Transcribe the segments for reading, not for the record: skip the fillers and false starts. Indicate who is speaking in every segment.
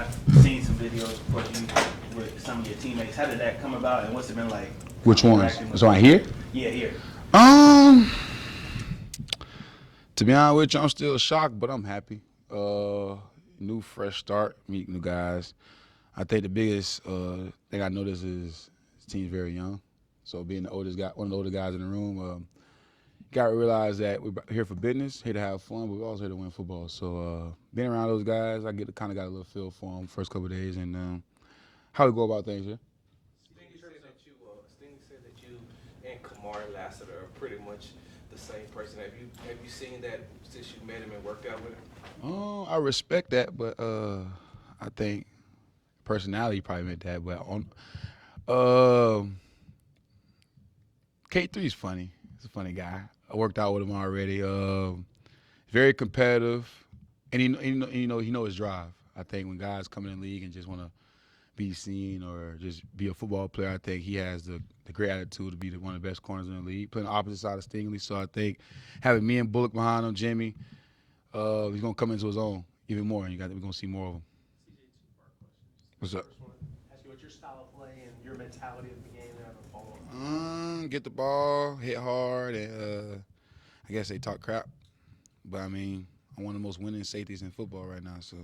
Speaker 1: I've seen some videos of you with some of your teammates. How did that come about, and what's it been like?
Speaker 2: Which ones? So I
Speaker 1: here?
Speaker 2: here?
Speaker 1: Yeah, here.
Speaker 2: Um, to be honest with you, I'm still shocked, but I'm happy. New fresh start, meet new guys. I think the biggest thing I noticed is the team's very young. So being the oldest guy, one of the older guys in the room, got to realize that we're here for business, here to have fun, but we're also here to win football. So being around those guys, I kind of got a little feel for them first couple of days and how to go about things. Yeah.
Speaker 3: Sting said that you and Kamar Lassiter are pretty much the same person. Have you seen that since you met him and worked out with him?
Speaker 2: I respect that, but I think personality probably meant that. But K3's funny. He's a funny guy. I worked out with him already. Very competitive, and he know his drive. I think when guys come in the league and just want to be seen or just be a football player, I think he has the great attitude to be one of the best corners in the league. Playing the opposite side of Stingley, so I think having me and Bullock behind him, Jimmy, he's gonna come into his own even more, and we're gonna see more of him.
Speaker 4: CJ,
Speaker 2: What's up?
Speaker 4: First one, ask you what's your style of play and your mentality of the game, and have a follow-up.
Speaker 2: Get the ball, hit hard, and I guess they talk crap. But I mean, I'm one of the most winning safeties in football right now. So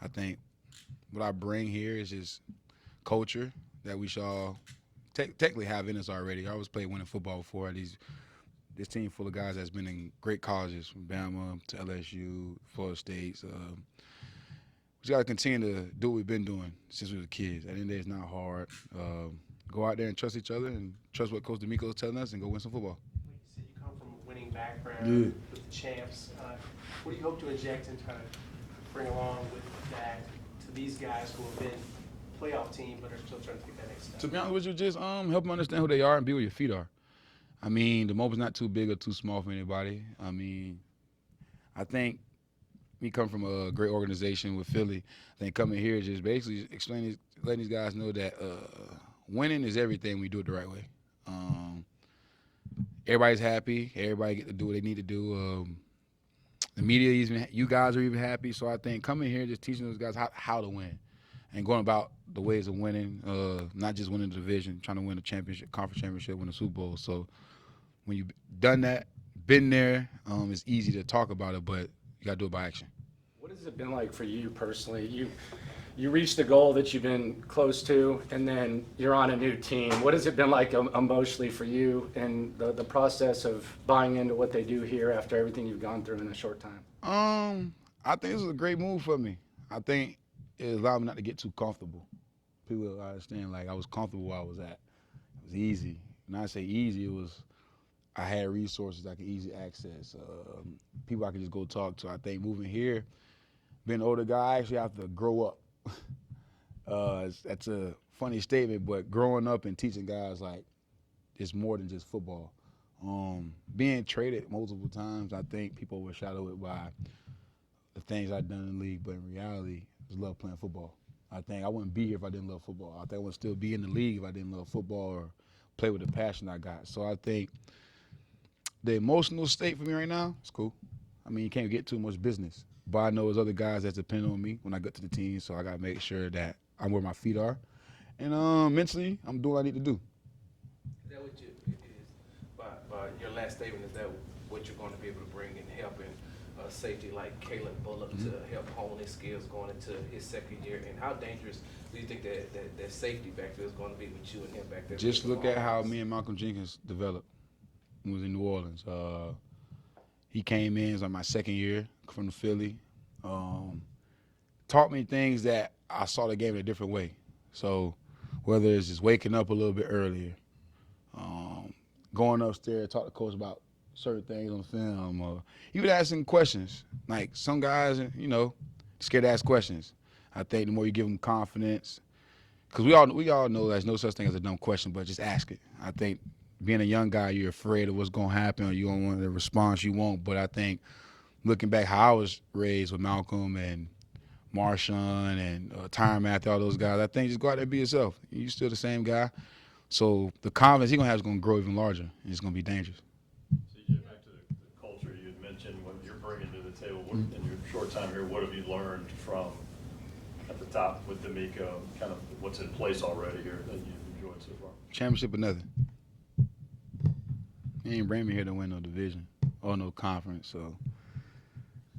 Speaker 2: I think what I bring here is just culture that we should all technically have in us already. I always played winning football before. This team full of guys that's been in great colleges, from Bama to LSU, Florida State. We just got to continue to do what we've been doing since we were kids. At the end of the day, it's not hard. Go out there and trust each other and trust what Coach D'Amico is telling us and go win some football.
Speaker 4: Like you said, you come from a winning background with the champs. What do you hope to inject and kind of bring along with that to these guys who have been playoff team but are still trying to take that next step?
Speaker 2: To be honest with you, just help them understand who they are and be where your feet are. I mean, the moment's not too big or too small for anybody. I mean, I think me coming from a great organization with Philly, I think coming here just basically letting these guys know that winning is everything. We do it the right way. Everybody's happy. Everybody get to do what they need to do. The media, you guys are even happy. So I think coming here just teaching those guys how to win and going about the ways of winning, not just winning the division, trying to win a championship, conference championship, win a Super Bowl. So when you've done that, been there, it's easy to talk about it, but you got to do it by action.
Speaker 5: What has it been like for you personally? You reached a goal that you've been close to, and then you're on a new team. What has it been like emotionally for you and the process of buying into what they do here after everything you've gone through in a short time?
Speaker 2: I think this was a great move for me. I think it allowed me not to get too comfortable. People understand, like, I was comfortable where I was at. It was easy. When I say easy, it was I had resources I could easily access, people I could just go talk to. I think moving here, being an older guy, I actually have to grow up. That's a funny statement, but growing up and teaching guys, like, it's more than just football. Being traded multiple times, I think people overshadow it by the things I've done in the league, but in reality, I just love playing football. I think I wouldn't be here if I didn't love football. I think I would still be in the league if I didn't love football or play with the passion I got. So I think the emotional state for me right now is cool. I mean, you can't get too much business. But I know there's other guys that depend on me when I get to the team, so I got to make sure that I'm where my feet are. And mentally, I'm doing what I need to do.
Speaker 3: Is that what by your last statement, is that what you're going to be able to bring in helping safety like Caleb Bullock to help hone his skills going into his second year? And how dangerous do you think that safety back there is going to be with you and him back there?
Speaker 2: Just look at how me and Malcolm Jenkins developed when we was in New Orleans. He came in, it was like my second year from the Philly. Taught me things that I saw the game in a different way. So whether it's just waking up a little bit earlier, going upstairs, talk to coach about certain things on film, or he would ask some questions. Like some guys, scared to ask questions. I think the more you give them confidence, because we all know there's no such thing as a dumb question, but just ask it. I think being a young guy, you're afraid of what's going to happen or you don't want the response you want. But I think looking back how I was raised with Malcolm and Marshawn and Tyron Matthew, all those guys, I think just go out there and be yourself. You're still the same guy. So the confidence he's going to have is going to grow even larger, and it's going to be dangerous.
Speaker 6: CJ, back to the culture you had mentioned, what you're bringing to the table in your short time here, what have you learned from at the top with D'Amico, kind of what's in place already here that you've enjoyed so far?
Speaker 2: Championship or nothing. He ain't bring me here to win no division or no conference. So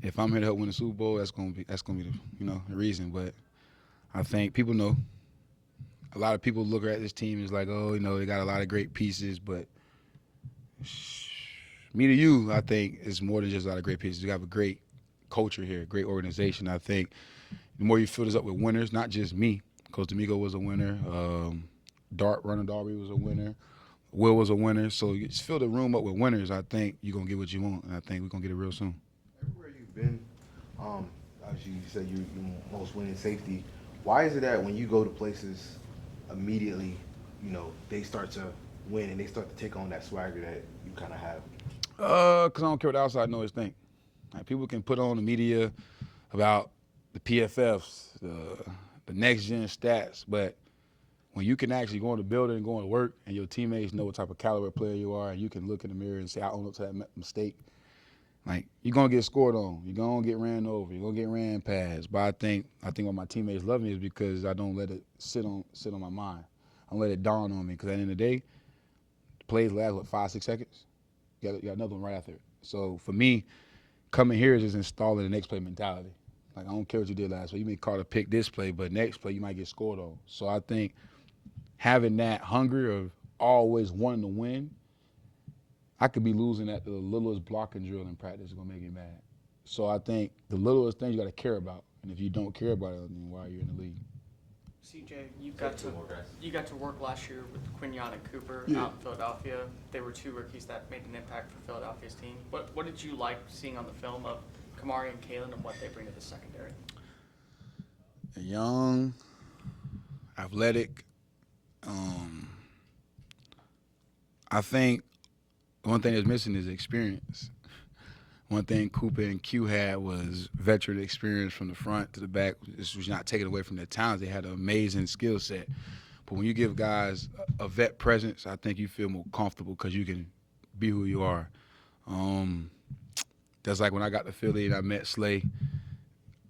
Speaker 2: if I'm here to help win the Super Bowl, that's gonna be the the reason. But I think people know. A lot of people look at this team as like, oh, they got a lot of great pieces, but me to you, I think it's more than just a lot of great pieces. You have a great culture here, great organization. I think the more you fill this up with winners, not just me. Coach D'Amico was a winner. Runner Darby was a winner. Will was a winner. So you just fill the room up with winners. I think you're going to get what you want, and I think we're going to get it real soon.
Speaker 7: Everywhere you've been, obviously you said you're most winning safety. Why is it that when you go to places immediately, they start to win and they start to take on that swagger that you kind of have?
Speaker 2: Because I don't care what the outside noise think. Like, people can put on the media about the PFFs, the next-gen stats, but when you can actually go in the building and go to work and your teammates know what type of caliber player you are and you can look in the mirror and say, I own up to that mistake, like, you're going to get scored on. You're going to get ran over. You're going to get ran past. But I think why my teammates love me is because I don't let it sit on my mind. I don't let it dawn on me because at the end of the day, the plays last, 5, 6 seconds? You got another one right after it. So for me, coming here is just installing the next play mentality. Like, I don't care what you did last week. You may call to pick this play, but next play you might get scored on. So I think having that hunger of always wanting to win, I could be losing at the littlest blocking drill in practice is going to make me mad. So I think the littlest things you got to care about. And if you don't care about it, then why are you in the league?
Speaker 8: CJ, you got to work last year with Quinion and Cooper out in Philadelphia. They were 2 rookies that made an impact for Philadelphia's team. What did you like seeing on the film of Kamari and Kalen and what they bring to the secondary?
Speaker 2: Young, athletic. I think one thing that's missing is experience. One thing Cooper and Q had was veteran experience from the front to the back. This was not taken away from their talents. They had an amazing skill set. But when you give guys a vet presence, I think you feel more comfortable because you can be who you are. That's like when I got to Philly and I met Slay.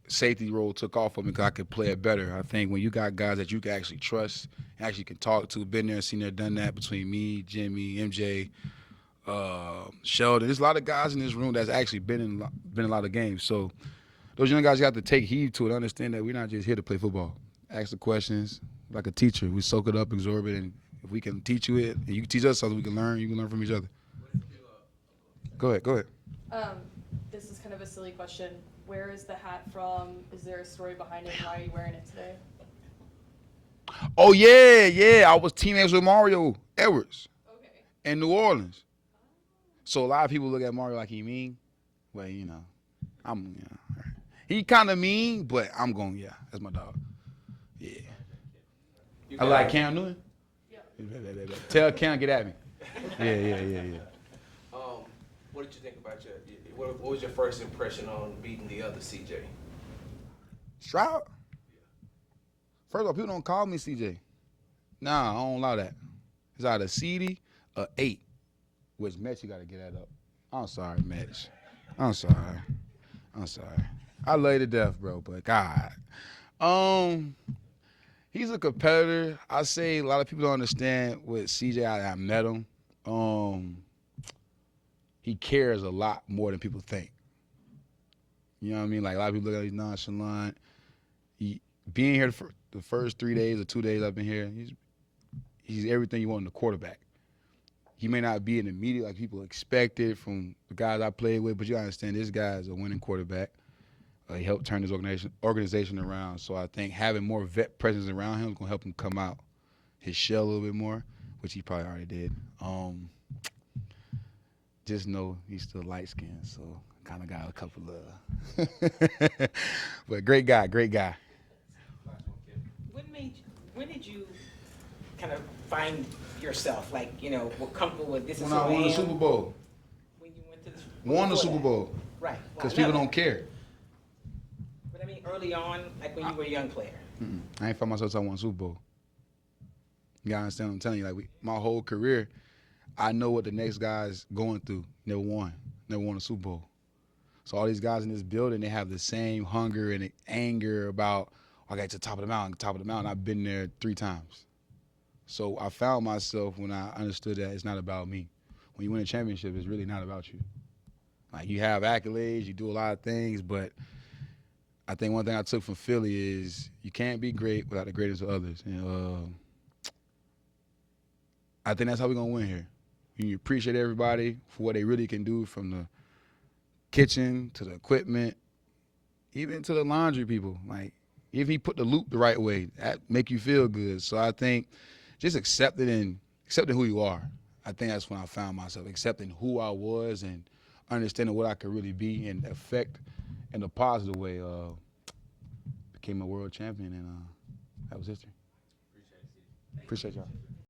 Speaker 2: Safety role took off for me because I could play it better. I think when you got guys that you can actually trust, actually can talk to, been there, seen there, done that between me, Jimmy, MJ, Sheldon. There's a lot of guys in this room that's actually been in a lot of games. So those young guys got to take heed to it, understand that we're not just here to play football. Ask the questions like a teacher. We soak it up, absorb it, and if we can teach you it, and you can teach us something, we can learn. You can learn from each other. Go ahead.
Speaker 9: This is kind of a silly question. Where is the hat from? Is there a story behind it? Why are you wearing it today?
Speaker 2: Oh, yeah. I was teammates with Mario Edwards in New Orleans. So a lot of people look at Mario like he mean. Well, he kind of mean, but I'm going, that's my dog. Yeah. I like Cam Newton. Yeah. Tell Cam, get at me. Yeah.
Speaker 3: What did you think about what was your first impression on beating the other CJ?
Speaker 2: Stroud? First of all, people don't call me CJ. Nah, I don't allow that. It's either CD or 8. Which Metch, you got to get that up. I'm sorry, Metch. I'm sorry. I love you to death, bro, but God. He's a competitor. I say a lot of people don't understand with CJ. I met him. He cares a lot more than people think. You know what I mean? Like, a lot of people look at him, he's nonchalant. Being here for the first 3 days or 2 days I've been here, he's everything you want in a quarterback. He may not be in the media like people expected from the guys I played with, but you understand this guy is a winning quarterback. He helped turn his organization around. So I think having more vet presence around him is going to help him come out his shell a little bit more, which he probably already did. Just know he's still light-skinned, so kind of got a couple of but great guy.
Speaker 10: When did you kind of find yourself, like, were comfortable with this is
Speaker 2: When
Speaker 10: who
Speaker 2: I won
Speaker 10: am?
Speaker 2: the Super Bowl.
Speaker 10: When you went to the
Speaker 2: Won the Super Bowl.
Speaker 10: Right.
Speaker 2: Because people don't care.
Speaker 10: But I mean, early on, like when you were a young player.
Speaker 2: I ain't find myself until I won the Super Bowl. You gotta understand what I'm telling you. Like, my whole career, I know what the next guy's going through. Never won a Super Bowl. So all these guys in this building, they have the same hunger and anger about, I got to the top of the mountain. I've been there 3 times. So I found myself when I understood that it's not about me. When you win a championship, it's really not about you. Like, you have accolades, you do a lot of things, but I think one thing I took from Philly is you can't be great without the greatest of others. And I think that's how we're going to win here. You appreciate everybody for what they really can do, from the kitchen to the equipment, even to the laundry people. Like, if he put the loop the right way, that make you feel good. So I think just accepting who you are. I think that's when I found myself, accepting who I was and understanding what I could really be and affect in a positive way. Became a world champion, and that was history. Appreciate y'all.